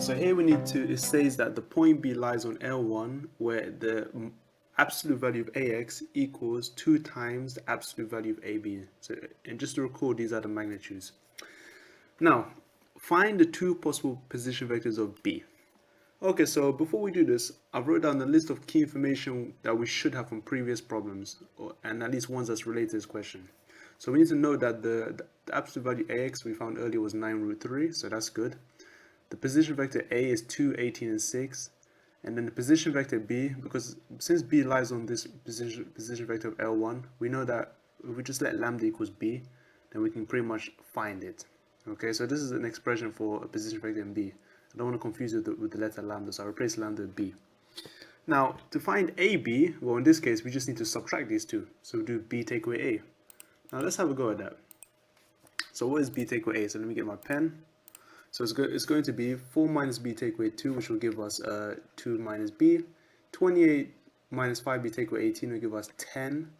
So here we need to, it says that the point B lies on L1 where the absolute value of AX equals 2 times the absolute value of AB. So, and just to record, these are the magnitudes. Now, find the two possible position vectors of B. Okay, so before we do this, I've wrote down the list of key information that we should have from previous problems, and at least ones that's related to this question. So we need to know that the absolute value AX we found earlier was 9 root 3, so that's good. The position vector A is 2, 18, and 6. And then the position vector B, because since B lies on this position vector of L1, we know that if we just let lambda equals B, then we can pretty much find it. Okay, so this is an expression for a position vector in B. I don't want to confuse it with the letter lambda, so I replace lambda with B. Now, to find AB, well, in this case, we just need to subtract these two. So we do B take away A. Now, let's have a go at that. So what is B take away A? So let me get my pen. So it's going to be 4 minus B take away 2, which will give us 2 minus B. 28 minus 5B take away 18 will give us 10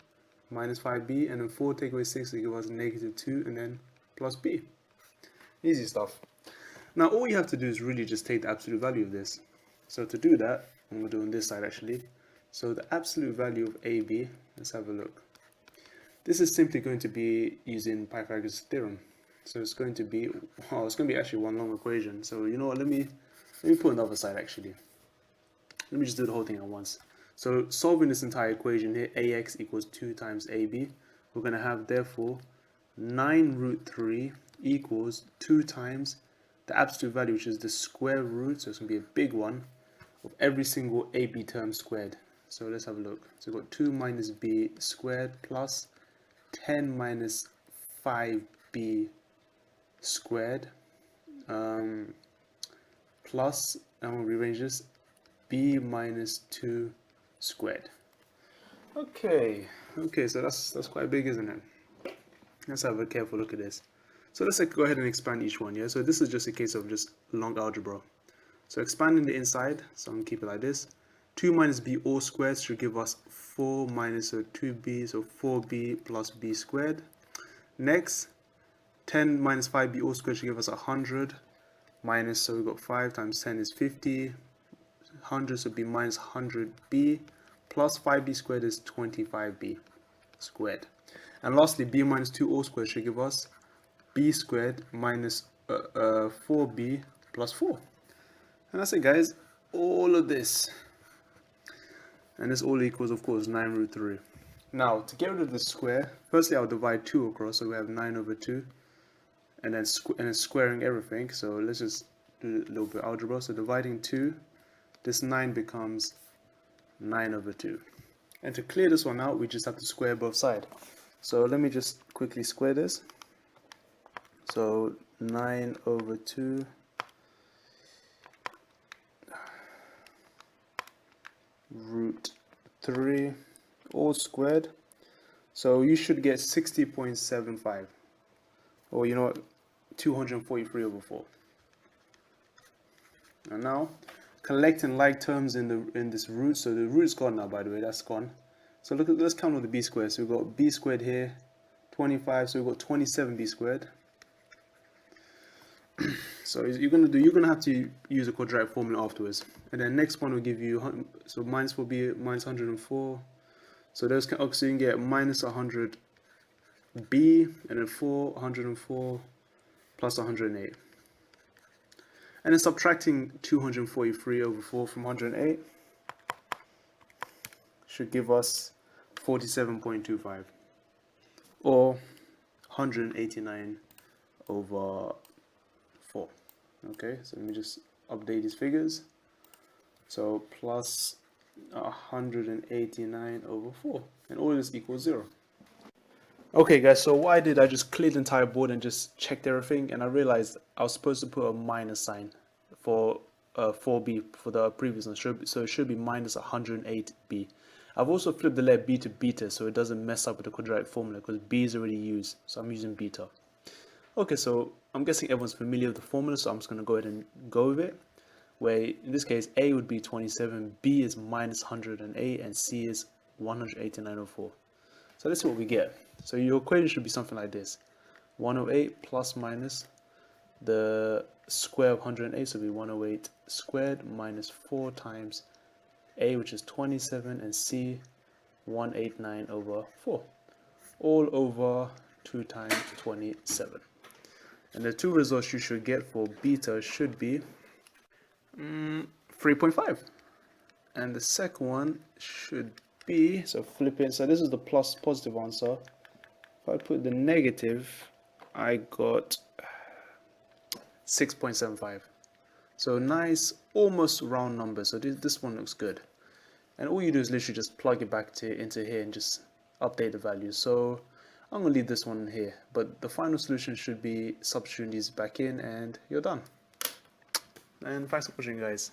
minus 5B. And then 4 take away 6 will give us negative 2, and then plus B. Easy stuff. Now all you have to do is really just take the absolute value of this. So to do that, I'm going to do it on this side actually. So the absolute value of AB, let's have a look. This is simply going to be using Pythagoras theorem. So it's going to be, oh, it's going to be actually one long equation. So you know what, let me put another side actually. Let me just do the whole thing at once. So solving this entire equation here, AX equals 2 times AB, we're going to have therefore 9 root 3 equals 2 times the absolute value, which is the square root, so it's going to be a big one, of every single AB term squared. So let's have a look. So we've got 2 minus B squared plus 10 minus 5B squared plus, and we'll rearrange this, B minus 2 squared. Okay, so that's quite big, isn't it? Let's have a careful look at this. So let's go ahead and expand each one, yeah? So this is just a case of just long algebra. So expanding the inside, so I'm going to keep it like this. 2 minus B all squared should give us 4 minus 2B, so 4B plus B squared. Next, 10 minus 5B all squared should give us 100. Minus, so we've got 5 times 10 is 50. 100 should be minus 100B. Plus 5B squared is 25B squared. And lastly, B minus 2 all squared should give us B squared minus 4B plus 4. And that's it, guys. All of this. And this all equals, of course, 9 root 3. Now, to get rid of the square, firstly, I'll divide 2 across, so we have 9 over 2. And then squaring everything. So let's just do a little bit of algebra. So dividing 2, this 9 becomes 9 over 2. And to clear this one out, we just have to square both sides. So let me just quickly square this. So 9 over 2 root 3 all squared. So you should get 60.75. Or you know what, 243 over 4. And now collecting like terms in this root. So the root's gone now, by the way, that's gone. So let's count all the B squared. So we've got B squared here, 25, so we've got 27B squared. So you're gonna have to use a quadratic formula afterwards, and then next one will give you, so minus 4b minus 104. So those so you can get minus 100b, and then 104 plus 108, and then subtracting 243 over 4 from 108 should give us 47.25, or 189 over 4. Okay, so let me just update these figures. So plus 189 over 4, and all of this equals 0. Okay guys, so what I did, I just cleared the entire board and just checked everything, and I realized I was supposed to put a minus sign for 4b for the previous one, so it should be minus 108b. I've also flipped the letter b to beta so it doesn't mess up with the quadratic formula, because b is already used, so I'm using beta. Okay, so I'm guessing everyone's familiar with the formula, so I'm just going to go ahead and go with it. Where in this case, A would be 27, B is minus 108, and C is 189 over 4. So let's see what we get. So your equation should be something like this. 108 plus minus the square of 108, so it'll be 108 squared minus 4 times a, which is 27, and c, 189 over 4, all over 2 times 27. And the two results you should get for beta should be 3.5. And the second one should be, so flip it, so this is the positive answer. If I put the negative, I got 6.75. So nice, almost round number. So this one looks good. And all you do is literally just plug it back into here and just update the values. So I'm going to leave this one here. But the final solution should be substituting these back in and you're done. And thanks for watching, guys.